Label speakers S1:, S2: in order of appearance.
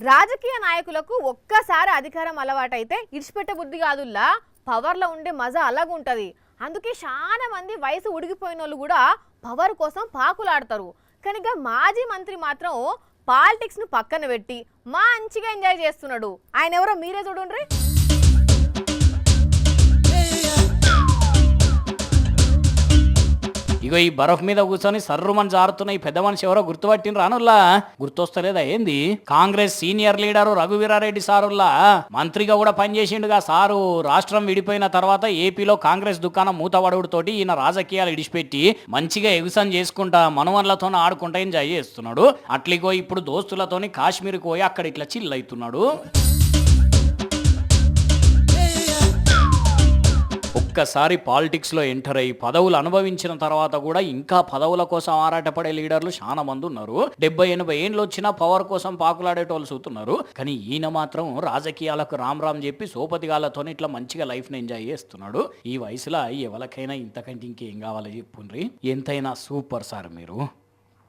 S1: రాజకీయ నాయకులకు ఒక్కసారి అధికారం అలవాటైతే ఇడిచిపెట్టే బుద్ధి కాదుల్లా, పవర్లో ఉండే మజా అలాగుంటది. అందుకే చాలా మంది వయసు ఉడిగిపోయిన వాళ్ళు కూడా పవర్ కోసం పాకులాడతారు. కనుక మాజీ మంత్రి మాత్రం పాలిటిక్స్ ను పక్కన పెట్టి మంచిగా ఎంజాయ్ చేస్తున్నాడు. ఆయన ఎవరో మీరే చూడండి.
S2: ఇగో ఈ బరఫ్ మీద కూర్చొని సర్రుమని జారుతున్న ఈ పెద్ద మనిషి ఎవరో గుర్తుపట్టిన రానుల్లా, గుర్తొస్తలేదా ఏంది? కాంగ్రెస్ సీనియర్ లీడరు రఘువీరారెడ్డి సారుల్లా మంత్రిగా కూడా పనిచేసిండుగా సారు. రాష్ట్రం విడిపోయిన తర్వాత ఏపీలో కాంగ్రెస్ దుకాణం మూతవడుతోటి ఈయన రాజకీయాలు ఇడిచిపెట్టి మంచిగా ఎగుసం చేసుకుంటా మనవన్లతో ఆడుకుంటా ఎంజాయ్ చేస్తున్నాడు. అట్లిగో ఇప్పుడు దోస్తులతోని కాశ్మీర్కి పోయి అక్కడ ఇట్లా చిల్ అవుతున్నాడు. ఒక్కసారి పాలిటిక్స్లో ఎంటర్ అయ్యి పదవులు అనుభవించిన తర్వాత కూడా ఇంకా పదవుల కోసం ఆరాటపడే లీడర్లు చాలా మంది ఉన్నారు. 70-80 ఏళ్ళు వచ్చినా పవర్ కోసం పాకులాడేటోళ్ళు చూస్తున్నారు. కానీ ఈయన మాత్రం రాజకీయాలకు రామ్ చెప్పి సోపతిగాళ్ళతో ఇట్లా మంచిగా లైఫ్ని ఎంజాయ్ చేస్తున్నాడు. ఈ వయసులో ఎవరికైనా ఇంతకంటే ఇంకేం కావాలో చెప్పుండ్రి. ఎంతైనా సూపర్ సార్ మీరు.